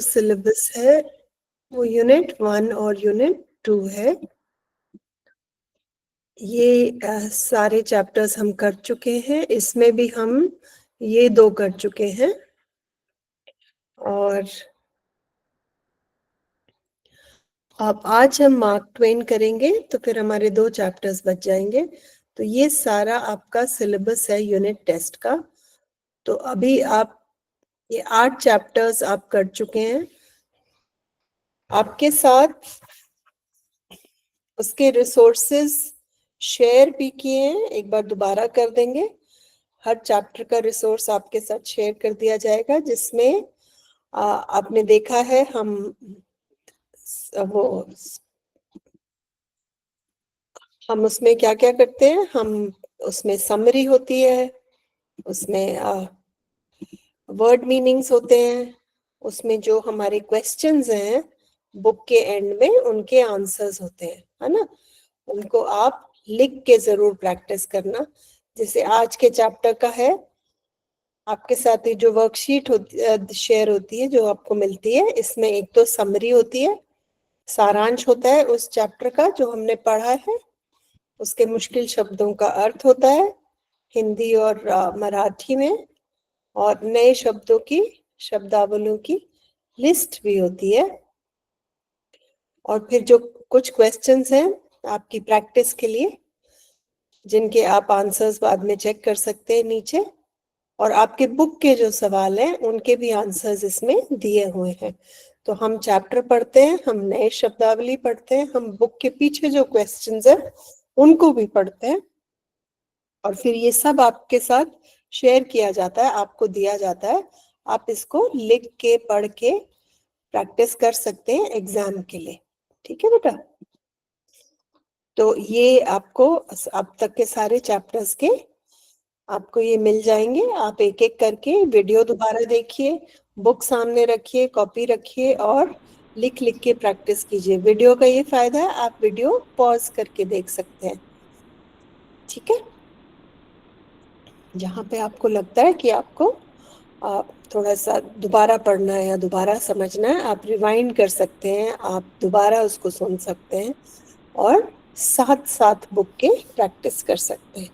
Syllabus है वो unit 1 और यूनिट 2 है। ये सारे चैप्टर्स हम कर चुके हैं, इसमें भी हम ये 2 कर चुके हैं और अब आज हम मार्क ट्वेन करेंगे तो फिर हमारे 2 चैप्टर्स बच जाएंगे। तो ये सारा आपका सिलेबस है यूनिट टेस्ट का। तो अभी आप ये 8 चैप्टर्स आप कर चुके हैं, आपके साथ उसके रिसोर्सेज शेयर भी किए हैं, एक बार दोबारा कर देंगे। हर चैप्टर का रिसोर्स आपके साथ शेयर कर दिया जाएगा, जिसमें आपने देखा है हम उसमें क्या क्या करते हैं। हम उसमें समरी होती है, उसमें वर्ड मीनिंग्स होते हैं, उसमें जो हमारे क्वेश्चंस हैं बुक के एंड में उनके आंसर्स होते हैं, है ना। उनको आप लिख के जरूर प्रैक्टिस करना। जैसे आज के चैप्टर का है, आपके साथ ही जो वर्कशीट होती शेयर होती है, जो आपको मिलती है, इसमें एक तो समरी होती है, सारांश होता है उस चैप्टर का जो हमने पढ़ा है, उसके मुश्किल शब्दों का अर्थ होता है हिंदी और मराठी में, और नए शब्दों की शब्दावलियों की लिस्ट भी होती है। और फिर जो कुछ क्वेश्चंस हैं आपकी प्रैक्टिस के लिए, जिनके आप आंसर्स बाद में चेक कर सकते हैं नीचे, और आपके बुक के जो सवाल हैं उनके भी आंसर्स इसमें दिए हुए हैं। तो हम चैप्टर पढ़ते हैं, हम नए शब्दावली पढ़ते हैं, हम बुक के पीछे जो क्वेश्चंस हैं उनको भी पढ़ते हैं, और फिर ये सब आपके साथ शेयर किया जाता है, आपको दिया जाता है। आप इसको लिख के पढ़ के प्रैक्टिस कर सकते हैं एग्जाम के लिए। ठीक है बेटा। तो ये आपको अब तक के सारे चैप्टर्स के आपको ये मिल जाएंगे। आप एक एक करके वीडियो दोबारा देखिए, बुक सामने रखिए, कॉपी रखिए और लिख लिख के प्रैक्टिस कीजिए। वीडियो का ये फायदा है, आप वीडियो पॉज करके देख सकते हैं। ठीक है। जहाँ पे आपको लगता है कि आपको थोड़ा सा दोबारा पढ़ना है या दोबारा समझना है, आप रिवाइंड कर सकते हैं, आप दोबारा उसको सुन सकते हैं और साथ साथ बुक के प्रैक्टिस कर सकते हैं।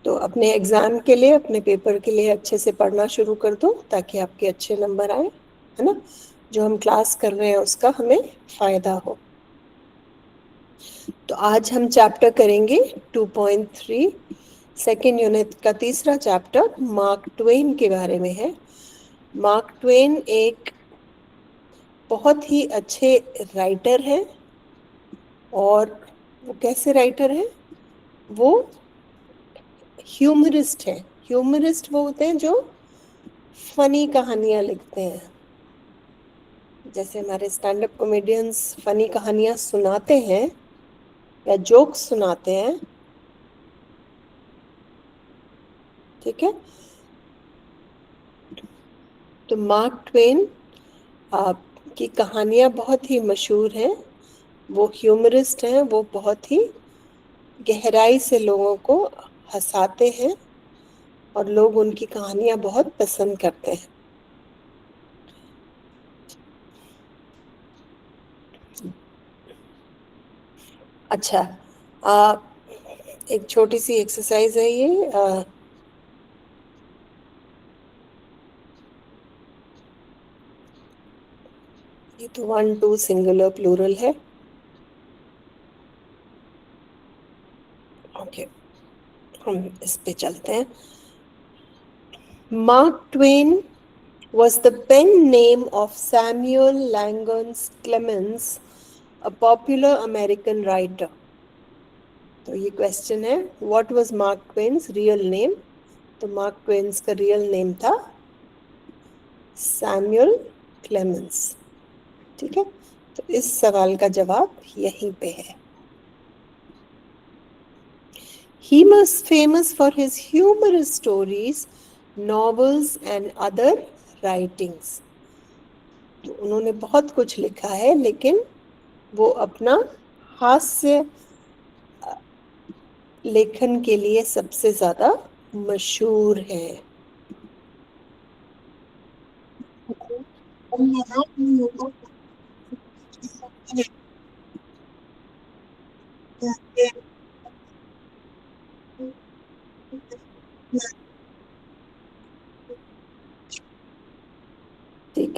तो अपने एग्जाम के लिए, अपने पेपर के लिए अच्छे से पढ़ना शुरू कर दो, ताकि आपके अच्छे नंबर आए, है ना। जो हम क्लास कर रहे हैं उसका हमें फायदा हो। तो आज हम चैप्टर करेंगे 2.3, सेकेंड यूनिट का तीसरा चैप्टर मार्क ट्वेन के बारे में है। मार्क ट्वेन एक बहुत ही अच्छे राइटर हैं, और वो कैसे राइटर हैं, वो ह्यूमरिस्ट है। ह्यूमरिस्ट वो होते हैं जो फनी कहानियां लिखते हैं। जैसे हमारे स्टैंड अप कॉमेडियंस फनी कहानियां सुनाते हैं या जोक्स सुनाते हैं, ठीक है। तो मार्क ट्वेन की कहानियां बहुत ही मशहूर हैं। वो ह्यूमरिस्ट हैं, वो बहुत ही गहराई से लोगों को हंसाते हैं और लोग उनकी कहानियां बहुत पसंद करते हैं। अच्छा, एक छोटी सी एक्सरसाइज है ये तो 1 2 सिंगुलर प्लूरल है। ओके, हम इस पे चलते हैं। Mark Twain was the pen name of Samuel Langdon Clemens, a popular American writer. तो ये क्वेश्चन है, what was Mark Twain's real name. तो मार्क ट्वेन्स का रियल नेम था सैमुअल क्लेमेंस। ठीक है। तो इस सवाल का जवाब यहीं पे है। He was famous for his humorous stories, novels and other writings. तो उन्होंने बहुत कुछ लिखा है, लेकिन वो अपना हास्य लेखन के लिए सबसे ज्यादा मशहूर है। ठीक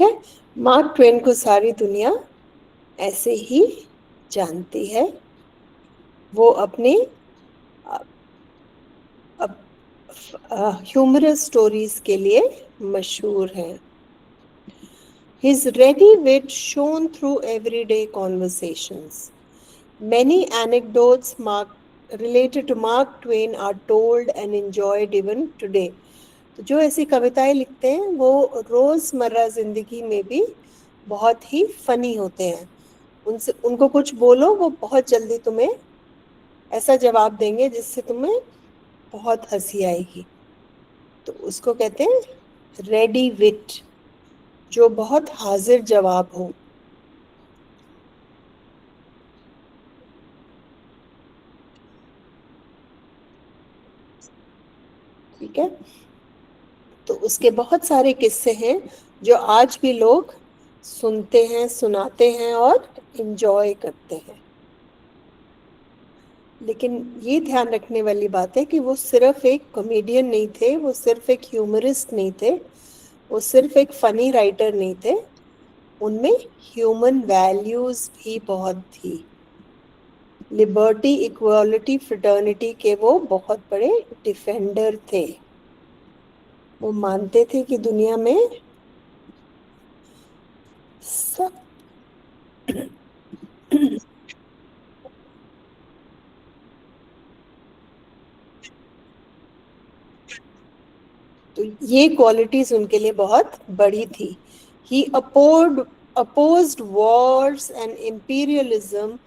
है, मार्क ट्वेन को सारी दुनिया ऐसे ही जानती है। वो अपनी ह्यूमरस स्टोरीज के लिए मशहूर है। His ready wit shone through everyday conversations. Many anecdotes related to Mark Twain are told and enjoyed even today. तो जो ऐसी कविताएं लिखते हैं वो रोजमर्रा जिंदगी में भी बहुत ही फनी होते हैं। उनसे उनको कुछ बोलो, वो बहुत जल्दी तुम्हें ऐसा जवाब देंगे जिससे तुम्हें बहुत हंसी आएगी। तो उसको कहते हैं रेडी विट, जो बहुत हाजिर जवाब हो। ठीक है, तो उसके बहुत सारे किस्से हैं जो आज भी लोग सुनते हैं, सुनाते हैं और इंजॉय करते हैं। लेकिन ये ध्यान रखने वाली बात है कि वो सिर्फ एक कॉमेडियन नहीं थे, वो सिर्फ एक ह्यूमरिस्ट नहीं थे, वो सिर्फ एक फनी राइटर नहीं थे। उनमें ह्यूमन वैल्यूज भी बहुत थी। लिबर्टी, इक्वालिटी, फ्रेटर्निटी के वो बहुत बड़े डिफेंडर थे। वो मानते थे कि दुनिया में सब तो ये क्वालिटीज उनके लिए बहुत बड़ी थी। ही opposed wars and imperialism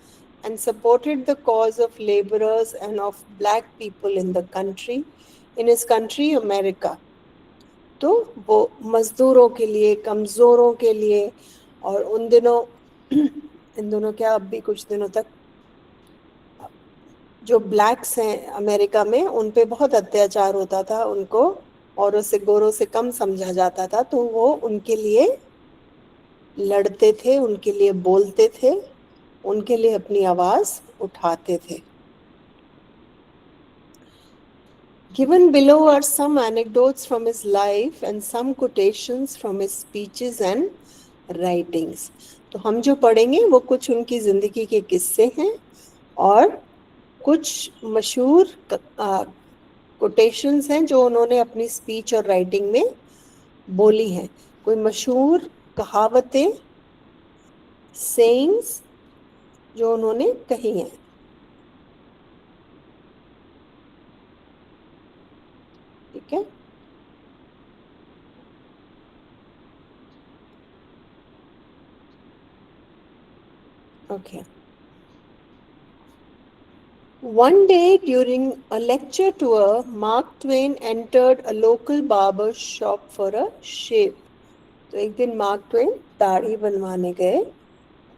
and supported the cause of laborers and of black people in his country America. तो वो मजदूरों के लिए, कमजोरों के लिए, और उन दिनों इन दोनों क्या अब भी कुछ दिनों तक जो ब्लैक्स हैं अमेरिका में, उन पे बहुत अत्याचार होता था, उनको औरों से, गोरों से कम समझा जाता था। तो वो उनके लिए लड़ते थे, उनके लिए बोलते थे, उनके लिए अपनी आवाज उठाते थे। Given below are some anecdotes from his life and some quotations from his speeches and writings. तो हम जो पढ़ेंगे वो कुछ उनकी जिंदगी के किस्से हैं और कुछ मशहूर कोटेशंस हैं जो उन्होंने अपनी स्पीच और राइटिंग में बोली हैं। कोई मशहूर कहावतें, सेइंग्स जो उन्होंने कही हैं। ठीक है, okay. One day during a lecture tour, Mark Twain entered a local barber shop for a shave. तो एक दिन मार्क ट्वेन दाढ़ी बनवाने गए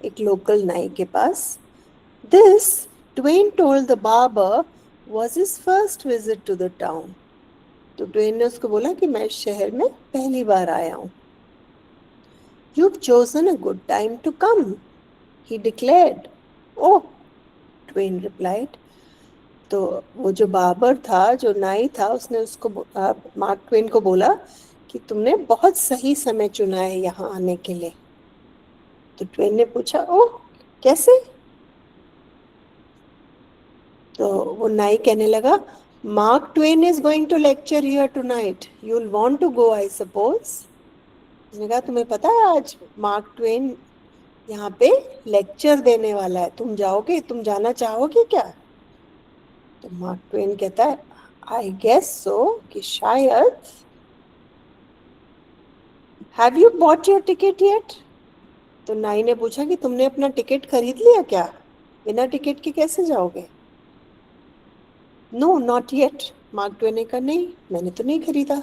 एक लोकल नाई के पास। This, Twain told the barber, was his first visit to the town. तो ट्वेन ने उसको बोला कि मैं इस शहर में पहली बार आया हूँ। You've chosen a good time to come, he declared. Oh, Twain replied. तो वो जो बाबर था, जो नाई था, उसने उसको मार्क ट्वेन को बोला कि तुमने बहुत सही समय चुना है यहाँ आने के लिए। तो ट्वेन ने पूछा, ओह कैसे? तो वो नाई कहने लगा, Mark Twain is going to lecture here tonight, you will want to go I suppose. उसने कहा, तुम्हें पता है आज मार्क ट्वेन यहाँ पे लेक्चर देने वाला है, तुम जाओगे, तुम जाना चाहोगे क्या? तो मार्क ट्वेन कहता है, आई गेस सो, कि शायद। Have you bought your ticket yet? तो नाई ने पूछा कि तुमने अपना टिकट खरीद लिया क्या? बिना टिकट के कैसे जाओगे? No not yet, Mark Twain ने कहा, नहीं मैंने तो नहीं खरीदा।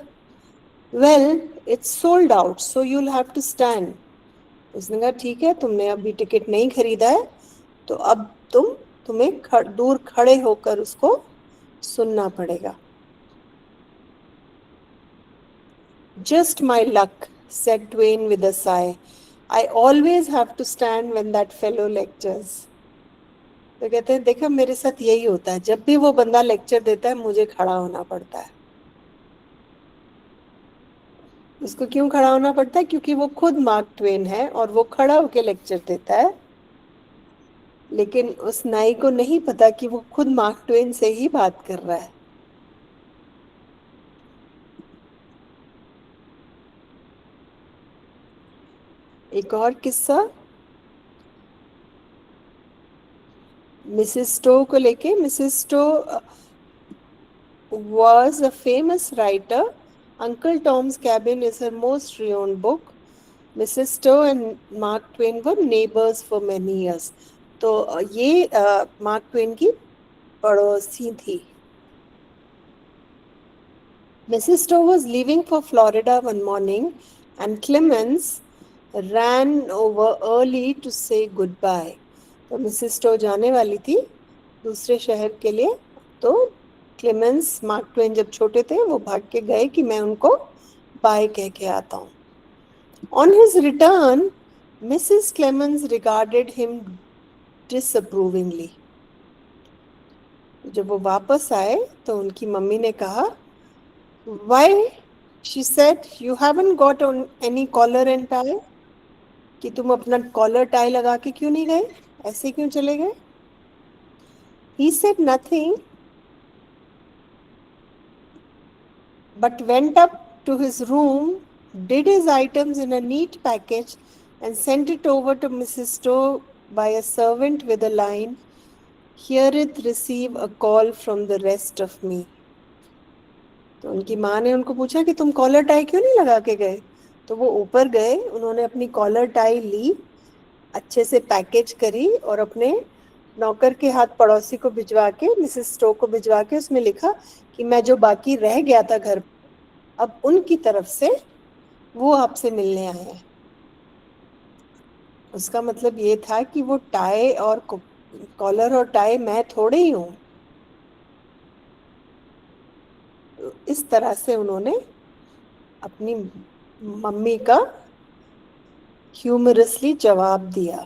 Well it's sold out so you will have to stand. उसने कहा, ठीक है, तुमने अभी टिकट नहीं खरीदा है तो अब तुम्हें दूर खड़े होकर उसको सुनना पड़ेगा। Just my luck, said Twain with a sigh. I always have to stand when that fellow lectures. तो कहते हैं देखा मेरे साथ यही होता है, जब भी वो बंदा लेक्चर देता है मुझे खड़ा होना पड़ता है। उसको क्यों खड़ा होना पड़ता है? क्योंकि वो खुद मार्क ट्वेन है और वो खड़ा होके लेक्चर देता है, लेकिन उस नाई को नहीं पता कि वो खुद मार्क ट्वेन से ही बात कर रहा है। एक और किस्सा मिसेस स्टो को लेके। Mrs Stowe was a famous writer. Uncle Tom's Cabin is her most renowned book. Mrs. Stowe and Mark Twain were neighbors for many years. तो ये मार्क ट्वेन की पड़ोसी थी। Mrs. Stowe was leaving for Florida one morning and Clemens ran over early to say goodbye. तो Mrs स्टो जाने वाली थी दूसरे शहर के लिए, तो क्लेमेंस मार्क ट्वेन जब छोटे थे वो भाग के गए कि मैं उनको बाय कह के आता हूँ। On his return, Mrs. Clemens regarded him disapprovingly. जब वो वापस आए तो उनकी मम्मी ने कहा, Why? She said, You haven't got on any collar and tie? कि तुम अपना कॉलर टाई लगा के क्यों नहीं गए, ऐसे क्यों चले गए? He said nothing, but went up to his room, did his items in a neat package, and sent it over to Mrs. Stowe by a servant with a line, Herewith receive a call from the rest of me. तो उनकी माँ ने उनको पूछा कि तुम collar tie क्यों नहीं लगा के गए? तो वो ऊपर गए, उन्होंने अपनी कॉलर टाई ली, अच्छे से पैकेज करी और अपने नौकर के हाथ पड़ोसी को भिजवा के, मिसेस स्टो को भिजवा के उसमें लिखा कि मैं जो बाकी रह गया था घर, अब उनकी तरफ से वो आपसे मिलने आए हैं। उसका मतलब ये था कि वो टाई और कॉलर और टाई मैं थोड़े ही हूँ। इस तरह से उन्होंने अपनी मम्मी का ह्यूमरसली जवाब दिया।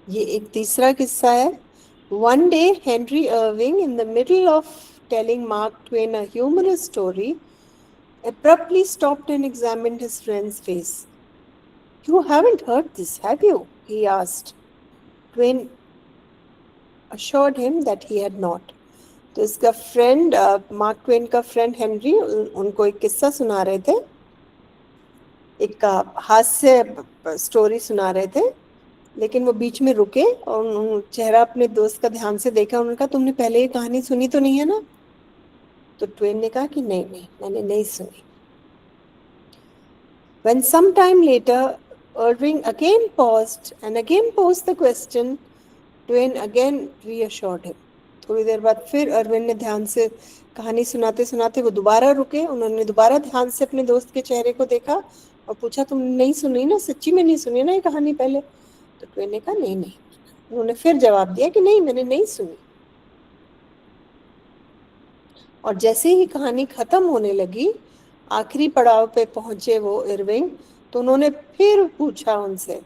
ये एक तीसरा किस्सा है। One day, Henry Irving, in the middle of telling Mark Twain a humorous story, abruptly stopped and examined his friend's face. You haven't heard this, have you? He asked. Twain assured him that he had not. तो इसका friend, mark Twain का friend Henry उनको एक किस्सा सुना रहे थे, एक हास्य स्टोरी सुना रहे थे, लेकिन वो बीच में रुके और चेहरा अपने दोस्त का ध्यान से देखा। उन्होंने कहा तुमने पहले ये कहानी सुनी तो नहीं है ना? तो ट्वेन ने कहा कि नहीं मैंने नहीं सुनी। When some time later Irving again paused and again posed the question, Twain again reassured him. थोड़ी देर बाद फिर अरविंद ने ध्यान से कहानी सुनाते सुनाते वो दोबारा रुके, उन्होंने दोबारा ध्यान से अपने दोस्त के चेहरे को देखा और पूछा तुमने नहीं सुनी ना, सच्ची में नहीं सुनी ना ये कहानी पहले? तो ट्वेन ने कहा नहीं। उन्होंने फिर जवाब दिया कि नहीं मैंने नहीं सुनी। और जैसे ही कहानी खत्म होने लगी, आखिरी पड़ाव पे पहुंचे वो इरविंग, तो उन्होंने फिर पूछा उनसे,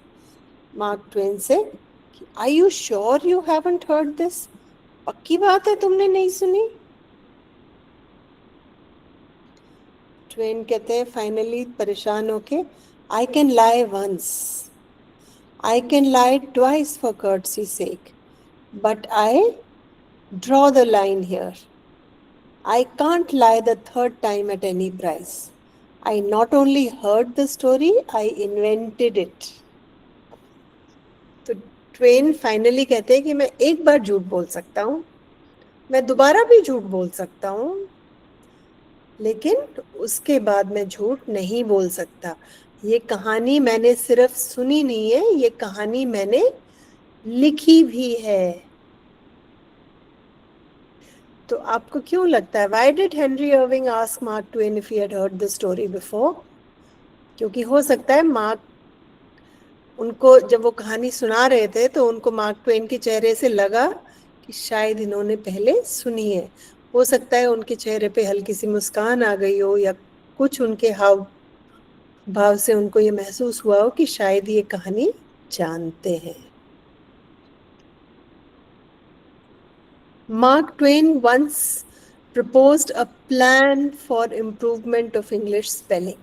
मार्क ट्वेन से, कि are you sure you haven't heard this? पक्की बात है तुमने नहीं सुनी? ट्वेन कहते हैं फाइनली परेशान होके, I can lie once, I can lie twice for courtesy sake, but I draw the line here. I can't lie the third time at any price. I not only heard the story, I invented it. तो Twain finally कहते हैं कि मैं एक बार झूठ बोल सकता हूँ, मैं दोबारा भी झूठ बोल सकता हूँ, लेकिन उसके बाद मैं झूठ नहीं बोल सकता। ये कहानी मैंने सिर्फ सुनी नहीं है, ये कहानी मैंने लिखी भी है। तो आपको क्यों लगता है why did Henry Irving ask Mark Twain if he had heard the story before? क्योंकि हो सकता है मार्क उनको जब वो कहानी सुना रहे थे तो उनको मार्क ट्वेन के चेहरे से लगा कि शायद इन्होंने पहले सुनी है। हो सकता है उनके चेहरे पे हल्की सी मुस्कान आ गई हो, या कुछ उनके हाव भाव से उनको ये महसूस हुआ हो कि शायद ये कहानी जानते हैं। Mark Twain once proposed a plan for improvement of English spelling.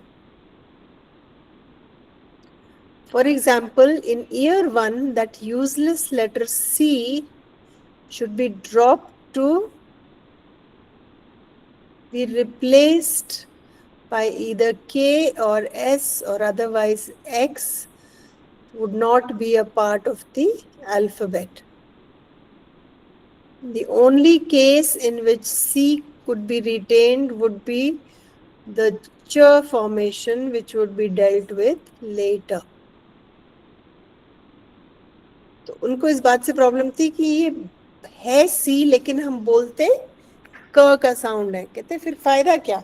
For example, in year 1, that useless letter C should be dropped to be replaced by either K or S, or otherwise X would not be a part of the alphabet. The only case in which C could be retained would be the ch formation, which would be dealt with later. तो उनको इस बात से problem थी कि ये है सी, लेकिन हम बोलते क का साउंड है। कहते फिर फायदा क्या?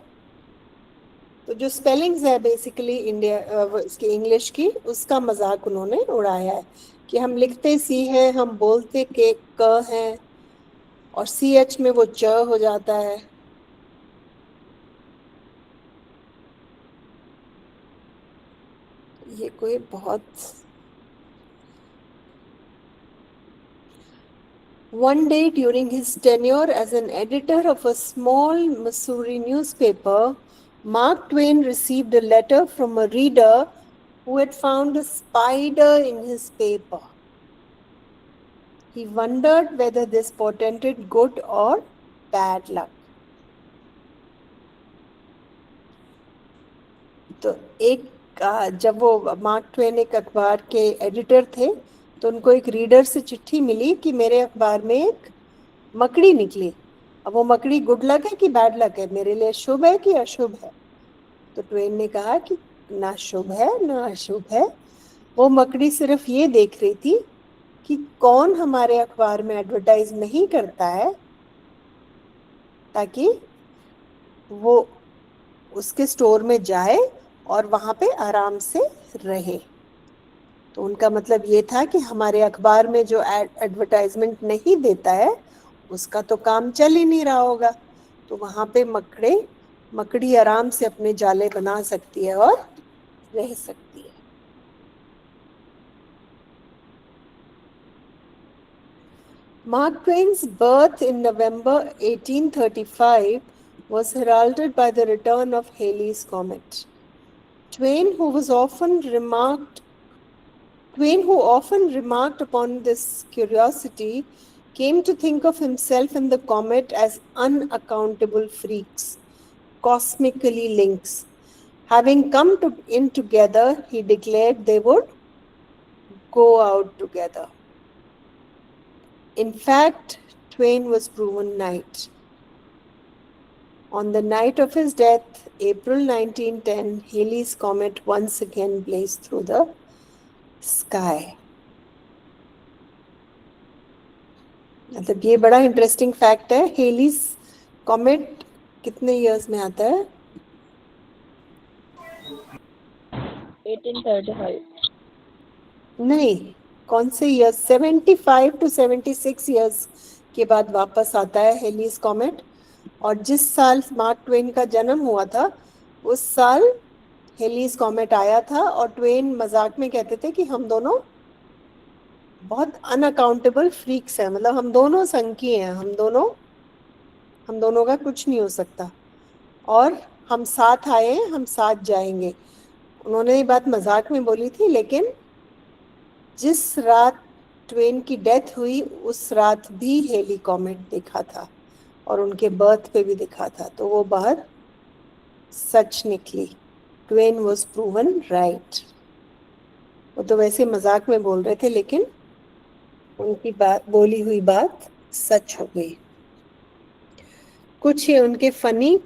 तो जो स्पेलिंग्स है बेसिकली इंडिया इसकी इंग्लिश की, उसका मजाक उन्होंने उड़ाया है कि हम लिखते सी है, हम बोलते के क है, और सी एच में वो च हो जाता है। ये कोई बहुत One day during his tenure as an editor of a small Missouri newspaper, Mark Twain received a letter from a reader who had found a spider in his paper. He wondered whether this portended good or bad luck. तो एक जब वो mark Twain एक अखबार के editor थे, तो उनको एक रीडर से चिट्ठी मिली कि मेरे अखबार में एक मकड़ी निकली। अब वो मकड़ी गुड लक है कि बैड लक है, मेरे लिए शुभ है कि अशुभ है? तो ट्वेन ने कहा कि ना शुभ है ना अशुभ है। वो मकड़ी सिर्फ ये देख रही थी कि कौन हमारे अखबार में एडवर्टाइज नहीं करता है, ताकि वो उसके स्टोर में जाए और वहां पे आराम से रहे। तो उनका मतलब ये था कि हमारे अखबार में जो एडवर्टाइजमेंट नहीं देता है, उसका तो काम चल ही नहीं रहा होगा। तो वहां पे मकड़ी आराम से अपने जाले बना सकती है और रह सकती है। Mark Twain's birth in November 1835 was heralded by the return of Halley's Comet. Twain, who often remarked upon this curiosity, came to think of himself and the comet as unaccountable freaks, cosmically links. Having come in together, he declared they would go out together. In fact, Twain was proven right. On the night of his death, April 1910, Halley's Comet once again blazed through the sky. मतलब ये बड़ा interesting fact है। हेलीज comet कितने years में आता है? 1835। नहीं, कौन से ईयर्स? 75 to 76 इयर्स के बाद वापस आता है हेलीज कॉमेट। और जिस साल मार्क ट्वेन का जन्म हुआ था, उस साल हेलीज कॉमेट आया था। और ट्वेन मजाक में कहते थे कि हम दोनों बहुत अनअकाउंटेबल फ्रीक्स हैं, मतलब हम दोनों संकी हैं, हम दोनों का कुछ नहीं हो सकता, और हम साथ आए हैं, हम साथ जाएंगे। उन्होंने ये बात मजाक में बोली थी, लेकिन जिस रात ट्वेन की डेथ हुई, उस रात भी हेली कॉमेट देखा था और उनके बर्थ पे भी दिखा था। तो वो बात सच निकली। Twain was proven right. वो तो वैसे मजाक में बोल रहे थे, लेकिन उनकी बात, बोली हुई बात सच हो गई। कुछ ये उनके फनी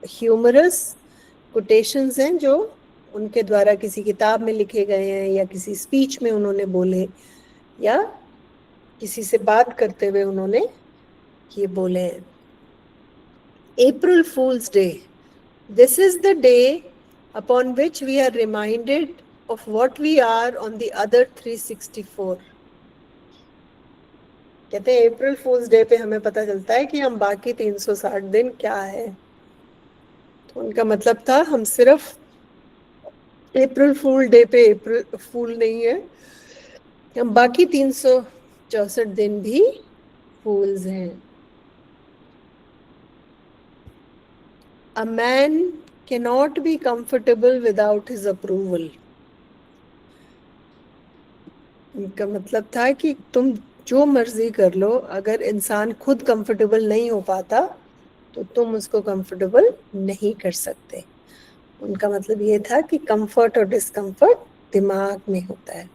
ह्यूमरस कोटेशंस हैं जो उनके द्वारा किसी किताब में लिखे गए हैं, या किसी स्पीच में उन्होंने बोले, या किसी से बात करते हुए उन्होंने ये बोले हैं। April Fool's Day. This is the day upon which we are reminded of what we are on the other 364. कहते हैं अप्रैल फूल्स डे पे हमें पता चलता है कि हम बाकी 360 दिन क्या है। तो उनका मतलब था हम सिर्फ अप्रैल फूल डे पे अप्रैल फूल नहीं है, हम बाकी 364 दिन भी फूल्स हैं। A man cannot be comfortable without his approval। इनका मतलब था कि तुम जो मर्जी कर लो, अगर इंसान खुद कंफर्टेबल नहीं हो पाता तो तुम उसको कंफर्टेबल नहीं कर सकते। उनका मतलब ये था कि कंफर्ट और डिस्कंफर्ट दिमाग में होता है।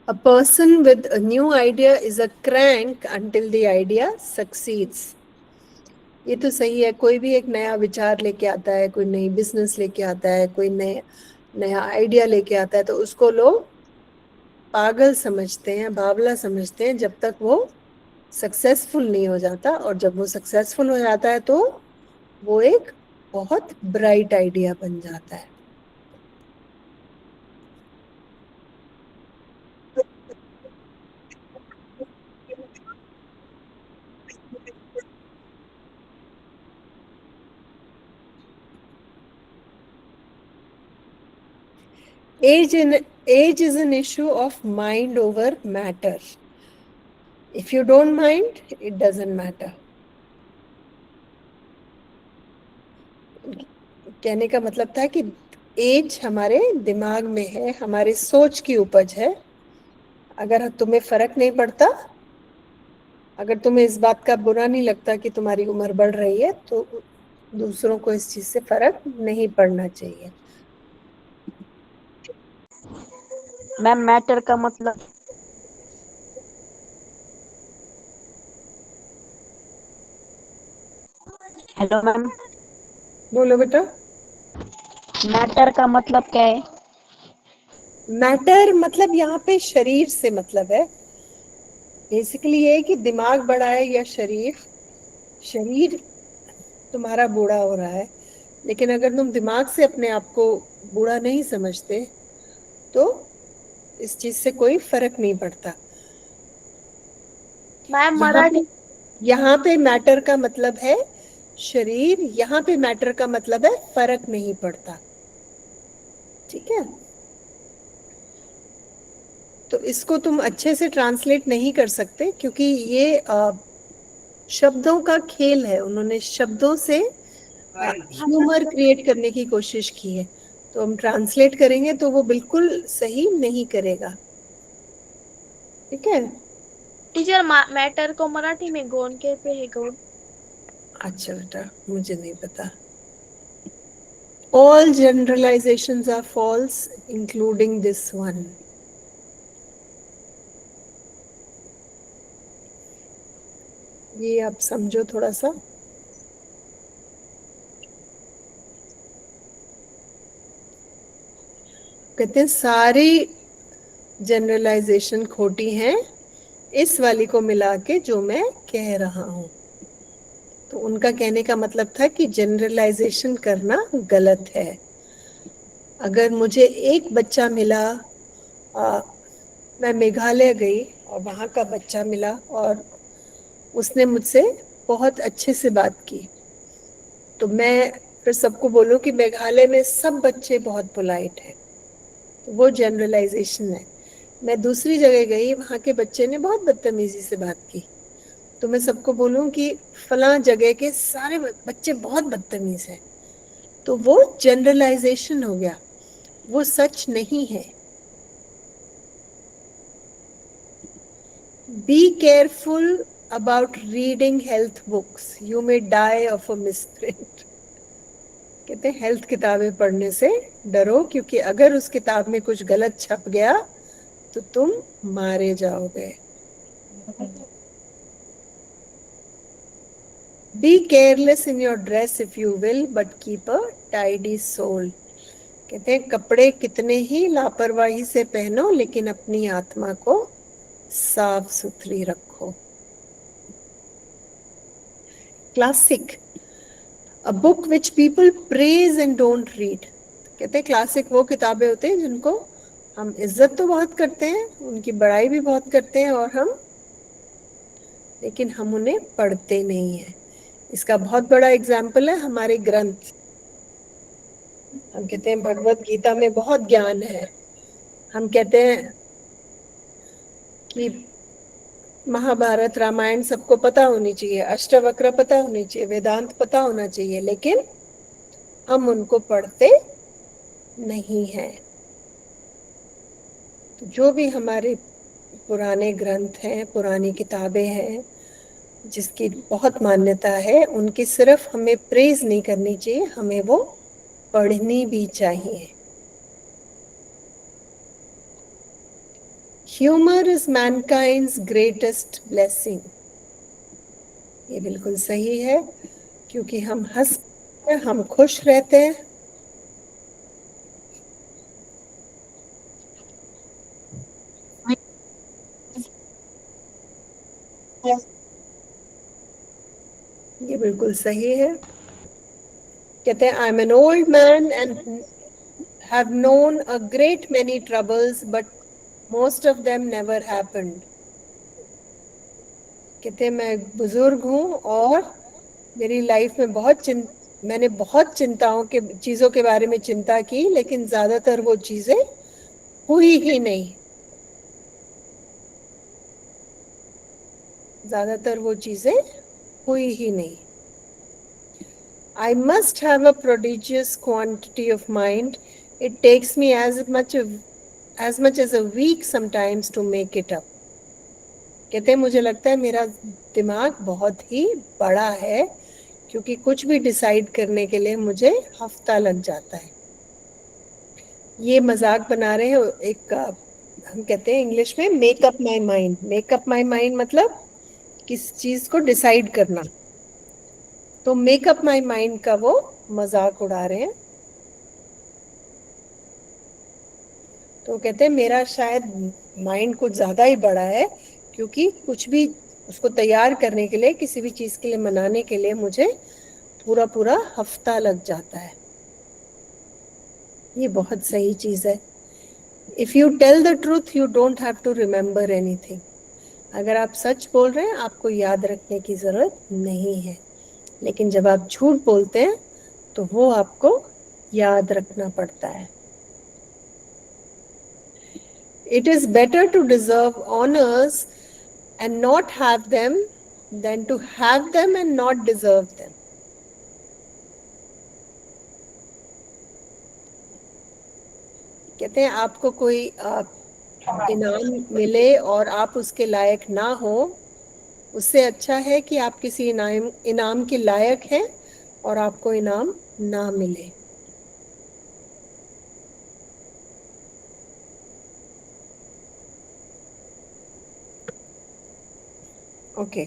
A person with a new idea is a crank until the idea succeeds। ये तो सही है, कोई भी एक नया विचार लेके आता है, कोई नई बिजनेस लेके आता है, कोई नया नया आइडिया लेके आता है, तो उसको लोग पागल समझते हैं, बावला समझते हैं, जब तक वो सक्सेसफुल नहीं हो जाता। और जब वो सक्सेसफुल हो जाता है तो वो एक बहुत ब्राइट आइडिया बन जाता है। Age is an issue of mind over matter। If you don't mind, it doesn't matter। कहने का मतलब था कि एज हमारे दिमाग में है, हमारी सोच की उपज है। अगर तुम्हें फर्क नहीं पड़ता, अगर तुम्हें इस बात का बुरा नहीं लगता कि तुम्हारी उम्र बढ़ रही है, तो दूसरों को इस चीज से फर्क नहीं पड़ना चाहिए। मैम मैटर का मतलब, हेलो मैम, बोलो बेटा। मैटर का मतलब क्या है? मैटर मतलब यहाँ पे शरीर से मतलब है। बेसिकली ये है कि दिमाग बड़ा है या शरीर। शरीर तुम्हारा बूढ़ा हो रहा है, लेकिन अगर तुम दिमाग से अपने आप को बूढ़ा नहीं समझते तो इस चीज से कोई फर्क नहीं पड़ता। मैम यहाँ पे मराठी। यहाँ पे मैटर का मतलब है शरीर, यहाँ पे मैटर का मतलब है फर्क नहीं पड़ता। ठीक है, तो इसको तुम अच्छे से ट्रांसलेट नहीं कर सकते क्योंकि ये शब्दों का खेल है। उन्होंने शब्दों से ह्यूमर क्रिएट करने की कोशिश की है, तो हम ट्रांसलेट करेंगे तो वो बिल्कुल सही नहीं करेगा। ठीक है। टीचर मैटर को मराठी में गौण कहते हैं, गौण। अच्छा बेटा, मुझे नहीं पता। All generalizations are false, including this one। ये आप समझो थोड़ा सा। कहते हैं सारी जनरलाइजेशन खोटी हैं, इस वाली को मिला के जो मैं कह रहा हूं। तो उनका कहने का मतलब था कि जनरलाइजेशन करना गलत है। अगर मुझे एक बच्चा मिला, मैं मेघालय गई और वहां का बच्चा मिला और उसने मुझसे बहुत अच्छे से बात की, तो मैं फिर सबको बोलूं कि मेघालय में सब बच्चे बहुत पोलाइट हैं, तो वो जनरलाइजेशन है। मैं दूसरी जगह गई, वहां के बच्चे ने बहुत बदतमीजी से बात की, तो मैं सबको बोलूं कि फला जगह के सारे बच्चे बहुत बदतमीज हैं, तो वो जनरलाइजेशन हो गया, वो सच नहीं है। Be careful about reading health books, you may die of a misprint. कहते हैं हेल्थ किताबें पढ़ने से डरो, क्योंकि अगर उस किताब में कुछ गलत छप गया तो तुम मारे जाओगे। Be careless in your dress if you will, but keep a tidy soul. कहते हैं कपड़े कितने ही लापरवाही से पहनो, लेकिन अपनी आत्मा को साफ सुथरी रखो। Classic, a book which people praise and don't read. कहते हैं क्लासिक वो किताबें होते हैं जिनको हम इज्जत तो बहुत करते हैं, उनकी बड़ाई भी बहुत करते हैं, और लेकिन हम उन्हें पढ़ते नहीं है। इसका बहुत बड़ा एग्जाम्पल है हमारे ग्रंथ। हम कहते हैं भगवत गीता में बहुत ज्ञान है, हम कहते हैं कि महाभारत रामायण सबको पता होनी चाहिए, अष्टवक्र पता होनी चाहिए, वेदांत पता होना चाहिए, लेकिन हम उनको पढ़ते नहीं है। तो जो भी हमारे पुराने ग्रंथ हैं, पुरानी किताबें हैं, जिसकी बहुत मान्यता है, उनकी सिर्फ हमें प्रेज नहीं करनी चाहिए, हमें वो पढ़नी भी चाहिए। Humour is mankind's greatest blessing. ये बिल्कुल सही है, क्योंकि हम हम खुश रहते हैं। ये बिल्कुल सही है। कहते हैं I am an old man and have known a great many troubles but most of them never happened. कहते हैं मैं बुजुर्ग हूँ और मेरी लाइफ में मैंने बहुत चिंताओं के चीजों के बारे में चिंता की, लेकिन ज्यादातर वो चीजें हुई ही नहीं। ज्यादातर वो चीजें हुई ही नहीं। I must have a prodigious quantity of mind. It takes me as much as a week sometimes to make it up. कहते हैं मुझे लगता है मेरा दिमाग बहुत ही बड़ा है, क्योंकि कुछ भी डिसाइड करने के लिए मुझे हफ्ता लग जाता है। ये मजाक बना रहे हैं एक, हम कहते हैं इंग्लिश में makeup my mind. Makeup my mind मतलब किस चीज को डिसाइड करना। तो मेकअप माई माइंड का वो मजाक उड़ा रहे हैं। तो कहते हैं मेरा शायद माइंड कुछ ज्यादा ही बड़ा है, क्योंकि कुछ भी उसको तैयार करने के लिए, किसी भी चीज के लिए मनाने के लिए मुझे पूरा पूरा हफ्ता लग जाता है। ये बहुत सही चीज है। If you tell the truth you don't have to remember anything. अगर आप सच बोल रहे हैं आपको याद रखने की जरूरत नहीं है, लेकिन जब आप झूठ बोलते हैं तो वो आपको याद रखना पड़ता है। It is better to deserve honors and not have them than to have them and not deserve them. कहते हैं आपको कोई इनाम मिले और आप उसके लायक ना हो, उससे अच्छा है कि आप किसी इनाम के लायक हैं और आपको इनाम ना मिले। Okay,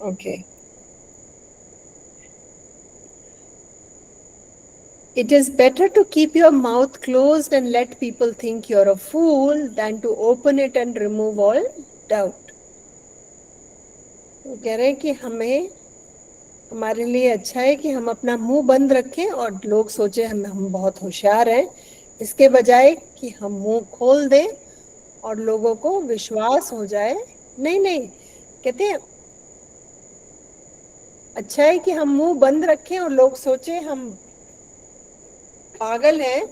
okay. It is better to keep your mouth closed and let people think you're a fool than to open it and remove all doubt. वो कह रहे हैं कि हमारे लिए अच्छा है कि हम अपना मुंह बंद रखें और लोग सोचे हम बहुत होशियार हैं, इसके बजाय कि हम मुंह खोल दें और लोगों को विश्वास हो जाए। नहीं नहीं, कहते हैं अच्छा है कि हम मुंह बंद रखें और लोग सोचे हम पागल हैं,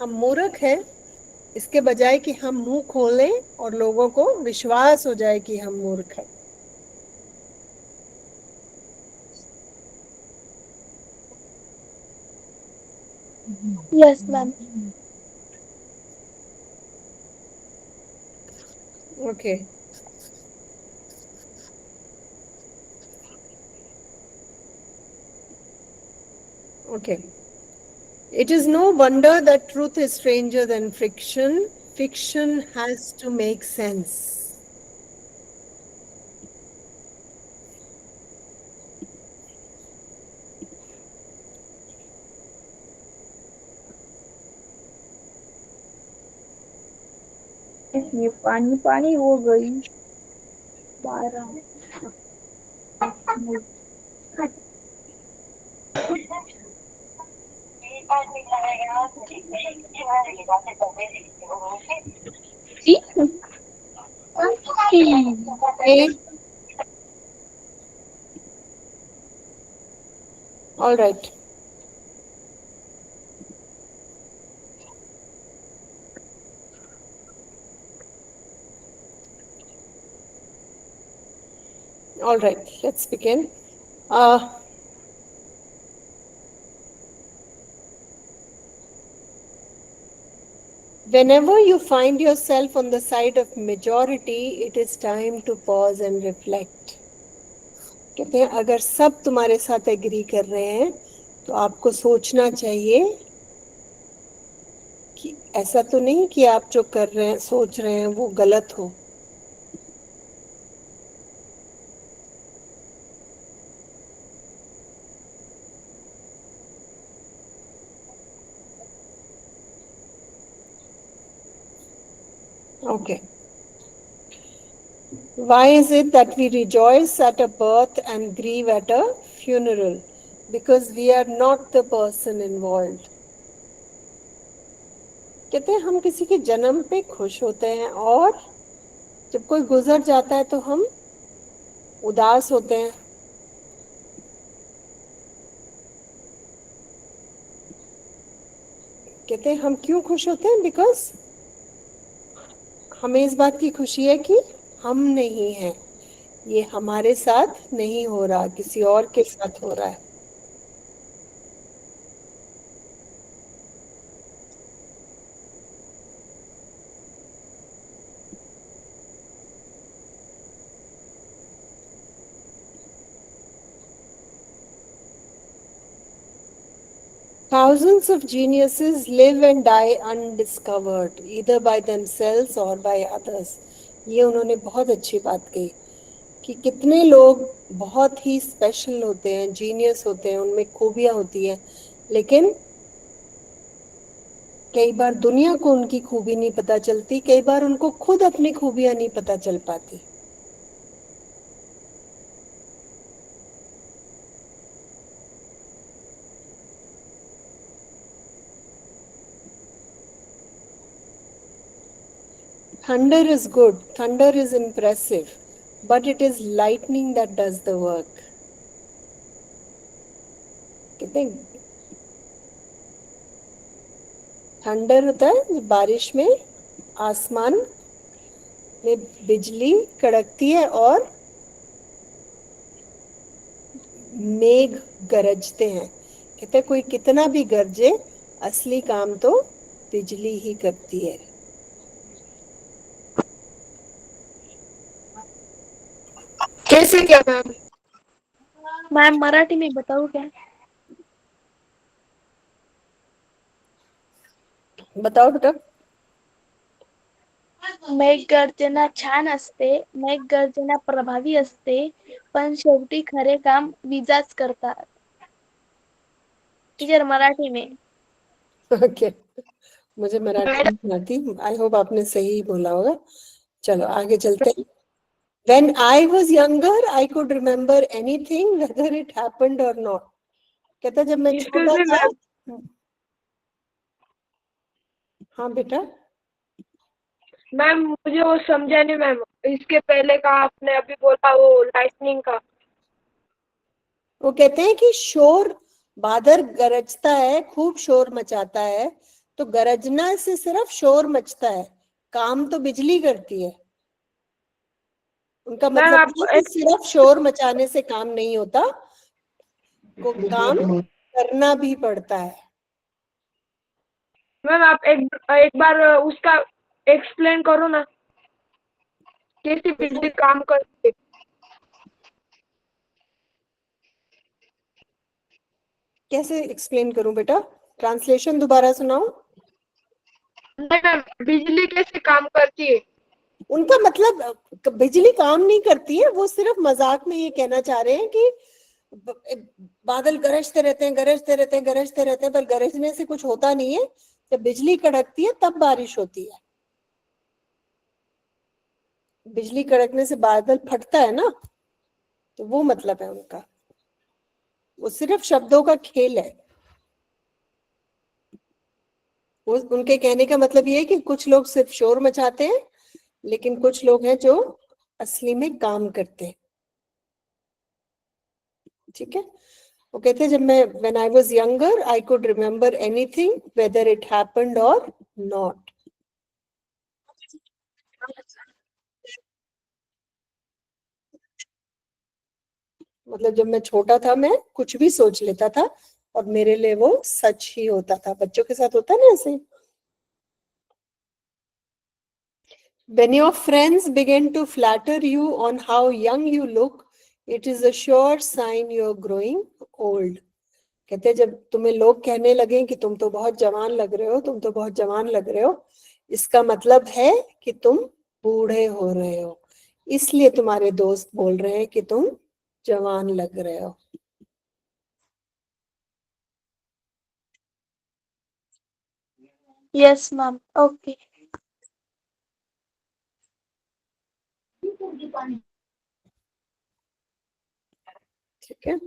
हम मूर्ख हैं, इसके बजाय कि हम मुंह खोलें और लोगों को विश्वास हो जाए कि हम मूर्ख हैं। Yes ma'am. Okay, okay. It is no wonder that truth is stranger than fiction. Fiction has to make sense. ये पानी पानी हो गई 12। Okay. All right. All right, let's begin. Whenever you find yourself on the side of majority, it is time to pause and reflect. कहते हैं अगर सब तुम्हारे साथ एग्री कर रहे हैं तो आपको सोचना चाहिए कि ऐसा तो नहीं कि आप जो कर रहे हैं सोच रहे हैं वो गलत हो. Okay. Why is it that we rejoice at a birth and grieve at a funeral? Because we are not the person involved. कहते हैं हम किसी के जन्म पे खुश होते हैं और जब कोई गुजर जाता है तो हम उदास होते हैं. कहते हैं हम क्यों खुश होते हैं? बिकॉज हमें इस बात की खुशी है कि हम नहीं हैं, ये हमारे साथ नहीं हो रहा, किसी और के साथ हो रहा है. Thousands of geniuses live and die undiscovered, either by themselves or by others. ये उन्होंने बहुत अच्छी बात कही कि कितने लोग बहुत ही स्पेशल होते हैं, जीनियस होते हैं, उनमें खूबियां होती हैं, लेकिन कई बार दुनिया को उनकी खूबी नहीं पता चलती, कई बार उनको खुद अपनी खूबियां नहीं पता चल पाती. Thunder is good, thunder is impressive, but it is lightning that does the work. कहते हैं थंडर होता है बारिश में आसमान में बिजली कड़कती है और मेघ गरजते हैं. कहते हैं कोई कितना भी गरजे, असली काम तो बिजली ही करती है. कैसे क्या मैम? मैम मराठी में बताओ क्या? बताओ बेटा. मेघगर्जना छान असते, मेघगर्जना प्रभावी असते, पण शेवटी खरे काम विजाच करतात. टीचर मराठी में. ओके, मुझे मराठी नहीं आती. आई होप आपने सही बोला होगा. चलो आगे चलते हैं. When I was younger, I could remember anything, whether it happened or not. कहता जब मैं छोटा था. हाँ बेटा. मैम मुझे वो समझा नहीं मैम. इसके पहले का आपने अभी बोला वो लाइटनिंग का. वो कहते हैं कि शोर, बादल गरजता है, खूब शोर मचाता है, तो गरजना से सिर्फ शोर मचता है, काम तो बिजली करती है. उनका मतलब आप ये कि सिर्फ शोर मचाने से काम नहीं होता, को काम करना भी पड़ता है. मैम आप एक बार उसका एक्सप्लेन करो ना, कैसे बिजली काम करती है. कैसे एक्सप्लेन करूं बेटा? ट्रांसलेशन दोबारा सुनाओ. नहीं मैम, बिजली कैसे काम करती है? उनका मतलब बिजली काम नहीं करती है, वो सिर्फ मजाक में ये कहना चाह रहे हैं कि बादल गरजते रहते हैं, गरजते रहते हैं, गरजते रहते हैं, पर गरजने से कुछ होता नहीं है. जब बिजली कड़कती है तब बारिश होती है. बिजली कड़कने से बादल फटता है ना, तो वो मतलब है उनका। वो सिर्फ शब्दों का खेल है। वो उनके कहने का मतलब ये है कि कुछ लोग सिर्फ शोर मचाते हैं, लेकिन कुछ लोग हैं जो असली में काम करते हैं। ठीक है। वो कहते हैं जब मैं when I was younger I could remember anything whether it happened और नॉट। मतलब जब मैं छोटा था मैं कुछ भी सोच लेता था और मेरे लिए वो सच ही होता था। बच्चों के साथ होता है ना ऐसे। When your friends begin to flatter you on how young you look, it is a sure sign you're growing old. कहते हैं जब तुम्हें लोग कहने लगे कि तुम तो बहुत जवान लग रहे हो, तुम तो बहुत जवान लग रहे हो, इसका मतलब है कि तुम बूढ़े हो रहे हो। इसलिए तुम्हारे दोस्त बोल रहे हैं कि तुम जवान लग रहे हो। Yes, ma'am. Okay. ठीक है,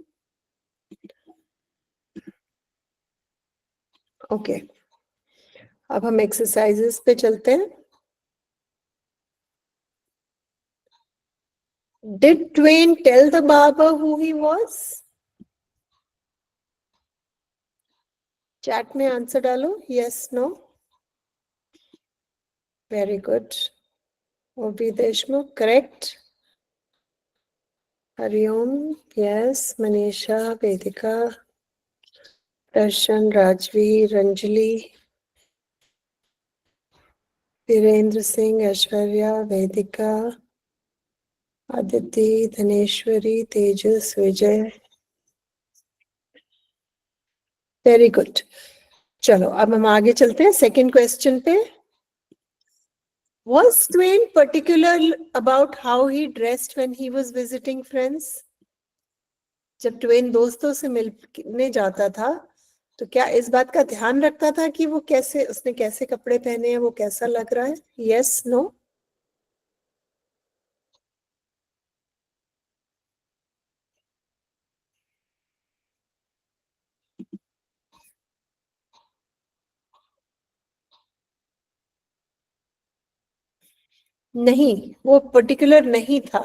ओके। अब हम एक्सरसाइजेस पे चलते हैं। Did Twain tell the barber who he was? Chat में आंसर डालो, yes no. Very good. OP Deshmukh correct. Hariom yes. Manisha, Vedika, Darshan, Rajvi, Ranjali, Virendra Singh, Aishwarya, Vedika, Aditi, Dhaneshwari, Tejas, Vijay. Very good. चलो अब हम आगे चलते हैं सेकंड क्वेश्चन पे। Was Twain particular about how he dressed when he was visiting friends? जब ट्वेन दोस्तों से मिलने जाता था तो क्या इस बात का ध्यान रखता था कि वो कैसे, उसने कैसे कपड़े पहने हैं, वो कैसा लग रहा है? Yes no. नहीं, वो पर्टिकुलर नहीं था।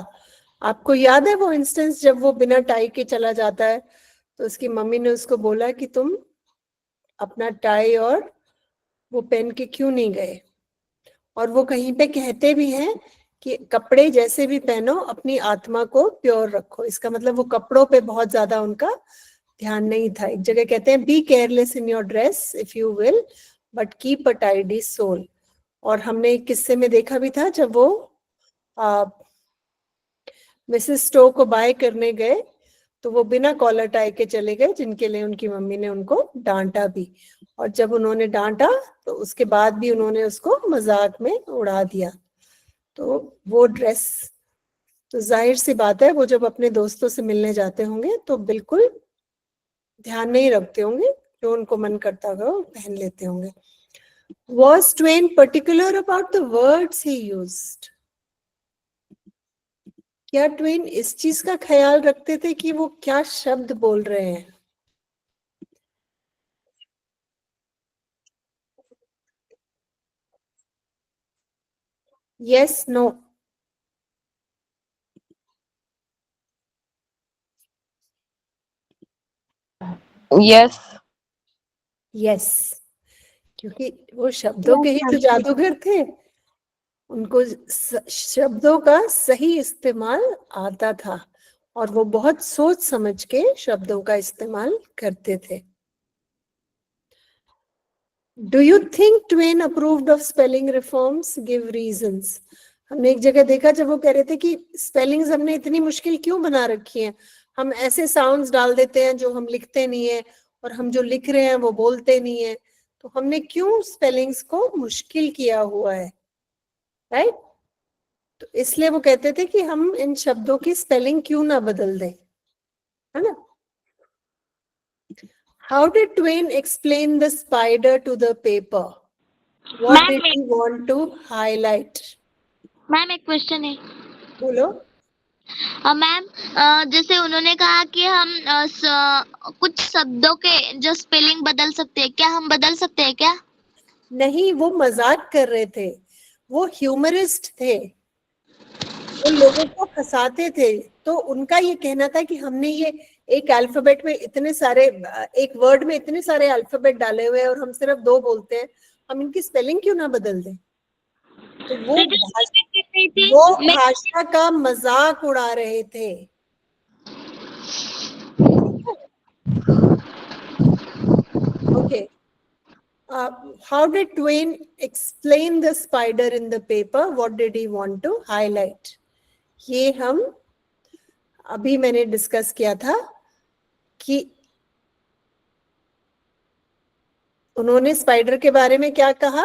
आपको याद है वो इंस्टेंस जब वो बिना टाई के चला जाता है तो उसकी मम्मी ने उसको बोला कि तुम अपना टाई और वो पहन के क्यों नहीं गए? और वो कहीं पे कहते भी हैं कि कपड़े जैसे भी पहनो अपनी आत्मा को प्योर रखो। इसका मतलब वो कपड़ों पे बहुत ज्यादा उनका ध्यान नहीं था। एक जगह कहते हैं be careless in your dress if you will but keep a tidy soul. और हमने एक किस्से में देखा भी था जब वो मिसेस स्टो को बाय करने गए तो वो बिना कॉलर टाई के चले गए, जिनके लिए उनकी मम्मी ने उनको डांटा भी। और जब उन्होंने डांटा तो उसके बाद भी उन्होंने उसको मजाक में उड़ा दिया। तो वो ड्रेस, तो जाहिर सी बात है वो जब अपने दोस्तों से मिलने जाते होंगे तो बिल्कुल ध्यान नहीं रखते होंगे, जो उनको मन करता होगा वो पहन लेते होंगे। Was Twain particular about the words he used? क्या ट्वेन इस चीज का ख्याल रखते थे कि वो क्या शब्द बोल रहे हैं? Yes no. यस। यस, क्योंकि वो शब्दों के Yes, ही तो ma'am. जादूगर थे। उनको शब्दों का सही इस्तेमाल आता था और वो बहुत सोच समझ के शब्दों का इस्तेमाल करते थे। Do you think Twain approved of spelling reforms? Give reasons. हमने एक जगह देखा जब वो कह रहे थे कि स्पेलिंग्स हमने इतनी मुश्किल क्यों बना रखी हैं, हम ऐसे साउंड्स डाल देते हैं जो हम लिखते नहीं है और हम जो लिख रहे हैं वो बोलते नहीं है, तो हमने क्यों स्पेलिंग्स को मुश्किल किया हुआ है, राइट? तो इसलिए वो कहते थे कि हम इन शब्दों की स्पेलिंग क्यों ना बदल दें, है ना? How did Twain explain the spider to the paper? What did he want to highlight? Ma'am एक क्वेश्चन है। बोलो। मैम जैसे उन्होंने कहा कि हम कुछ शब्दों के जो स्पेलिंग बदल सकते हैं, क्या हम बदल सकते हैं क्या? नहीं, वो मजाक कर रहे थे, वो ह्यूमरिस्ट थे, वो लोगों को हंसाते थे। तो उनका ये कहना था कि हमने ये एक अल्फाबेट में इतने सारे, एक वर्ड में इतने सारे अल्फाबेट डाले हुए हैं और हम सिर्फ 2 बोलते हैं, हम इनकी स्पेलिंग क्यों ना बदल दें। तो वो भाषा का मजाक उड़ा रहे थे। Okay. How did Twain explain the spider in the paper? What did he want to highlight? ये हम अभी मैंने डिस्कस किया था कि उन्होंने स्पाइडर के बारे में क्या कहा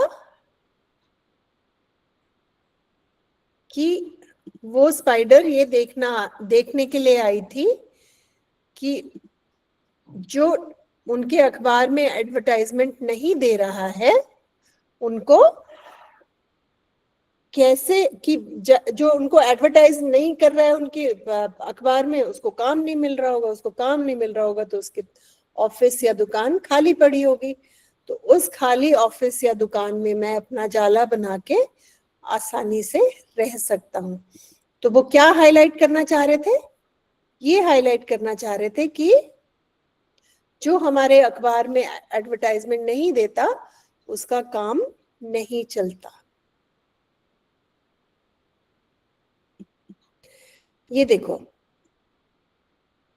कि वो स्पाइडर ये देखने के लिए आई थी कि जो उनके अखबार में एडवर्टाइजमेंट नहीं दे रहा है उनको कैसे, कि जो उनको एडवर्टाइज नहीं कर रहा है उनके अखबार में, उसको काम नहीं मिल रहा होगा, उसको काम नहीं मिल रहा होगा तो उसके ऑफिस या दुकान खाली पड़ी होगी। तो उस खाली ऑफिस या दुकान में मैं अपना जाला बना के आसानी से रह सकता हूँ। तो वो क्या हाईलाइट करना चाह रहे थे? ये हाईलाइट करना चाह रहे थे कि जो हमारे अखबार में एडवर्टाइजमेंट नहीं देता उसका काम नहीं चलता। ये देखो,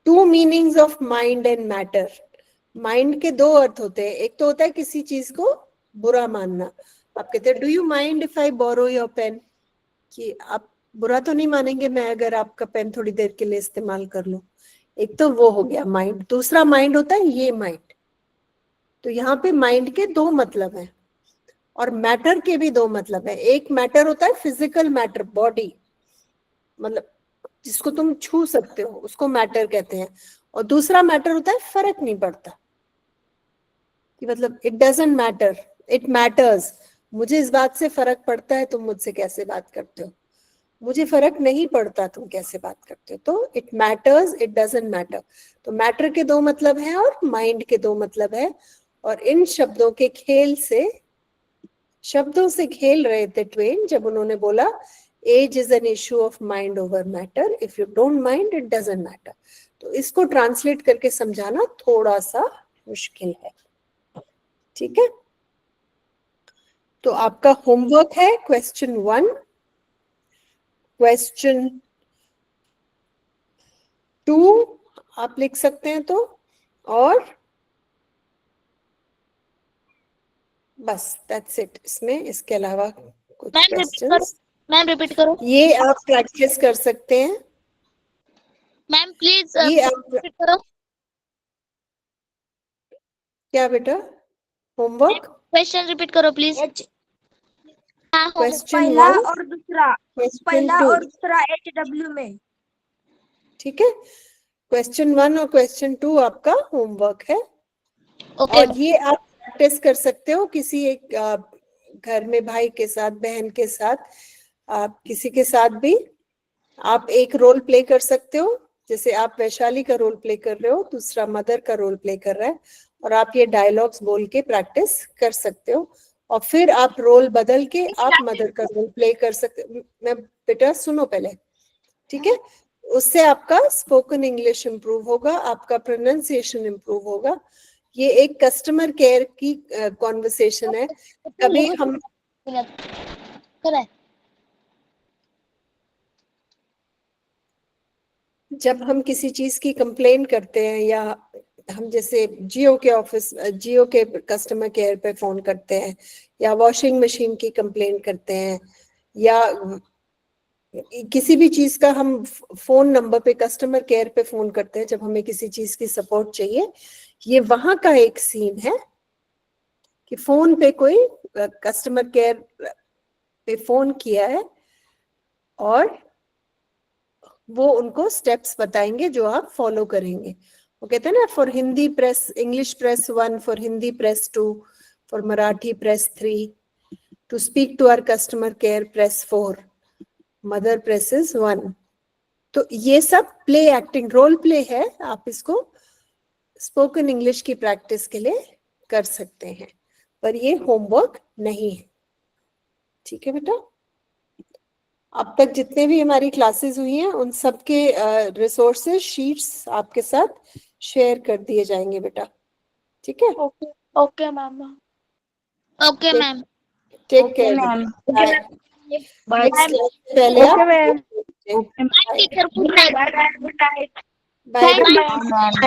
2 meanings of mind and matter. Mind के 2 अर्थ होते हैं। एक तो होता है किसी चीज को बुरा मानना। आप कहते हैं do you mind if I borrow your pen, कि आप बुरा तो नहीं मानेंगे मैं अगर आपका पेन थोड़ी देर के लिए इस्तेमाल कर लूं। एक तो वो हो गया माइंड। दूसरा माइंड होता है ये माइंड। तो यहाँ पे माइंड के 2 मतलब हैं और मैटर के भी 2 मतलब है। एक मैटर होता है फिजिकल मैटर, बॉडी, मतलब जिसको तुम छू सकते हो उसको मैटर कहते हैं। और दूसरा मैटर होता है फर्क नहीं पड़ता, कि मतलब it doesn't matter, it matters. मुझे इस बात से फर्क पड़ता है, तुम मुझसे कैसे बात करते हो। मुझे फर्क नहीं पड़ता, तुम कैसे बात करते हो। तो it matters, it doesn't matter. तो मैटर के 2 मतलब हैं और माइंड के 2 मतलब है। और इन शब्दों के खेल से, शब्दों से खेल रहे थे ट्वेन जब उन्होंने बोला age is an issue of mind over matter, if you don't mind it doesn't matter. तो इसको ट्रांसलेट करके समझाना थोड़ा सा मुश्किल है, ठीक है। तो आपका होमवर्क है क्वेश्चन 1, क्वेश्चन 2 आप लिख सकते हैं तो, और बस दैट्स इट। इसमें इसके अलावा कुछ क्वेश्चंस मैम रिपीट करो। ये आप प्रैक्टिस कर सकते हैं। मैम प्लीज ये आप रिपीट करो। क्या बेटा? होमवर्क क्वेश्चन रिपीट करो प्लीज। क्वेश्चन पहला 1, और दूसरा, क्वेश्चन पहला 2, और दूसरा HW में। ठीक है। क्वेश्चन 1 और क्वेश्चन 2 आपका होमवर्क है। ओके और ये आप प्रैक्टिस कर सकते हो किसी एक घर में, भाई के साथ, बहन के साथ, आप किसी के साथ भी आप एक रोल प्ले कर सकते हो। जैसे आप वैशाली का रोल प्ले कर रहे हो, दूसरा मदर का रोल प्ले कर रहा है, और आप ये डायलॉग्स बोल के प्रैक्टिस कर सकते हो। और फिर आप रोल बदल के आप मदर का रोल प्ले कर सकते। मैं बेटा सुनो पहले, ठीक है। उससे आपका स्पोकन इंग्लिश इंप्रूव होगा, आपका प्रोनाउंसिएशन इंप्रूव होगा। ये एक कस्टमर केयर की कॉन्वर्सेशन है। कभी हम जब हम किसी चीज की कंप्लेन करते हैं, या हम जैसे जियो के ऑफिस, जियो के कस्टमर केयर पे फोन करते हैं, या वॉशिंग मशीन की कंप्लेन करते हैं, या किसी भी चीज का हम फोन नंबर पे, कस्टमर केयर पे फोन करते हैं जब हमें किसी चीज की सपोर्ट चाहिए। ये वहां का एक सीन है कि फोन पे कोई कस्टमर केयर पे फोन किया है और वो उनको स्टेप्स बताएंगे जो आप फॉलो करेंगे। वो कहते हैं ना, for Hindi press English press 1, for Hindi press 2, for Marathi press 3, to speak to our customer care press 4। Mother presses 1। तो ये सब प्ले एक्टिंग रोल प्ले है, आप इसको स्पोकन इंग्लिश की प्रैक्टिस के लिए कर सकते हैं, पर ये होमवर्क नहीं है। ठीक है बेटा, अब तक जितने भी हमारी क्लासेस हुई हैं उन सब के रिसोर्सेज शीट्स आपके साथ शेयर कर दिए जाएंगे बेटा। ठीक है, okay okay ma'am. Okay ma'am. Take care. Ma'am. Bye. Bye पहले ओके आप ma'am. Teacher good night. Bye bye. Good night. Bye Bye. बेटा। मैम।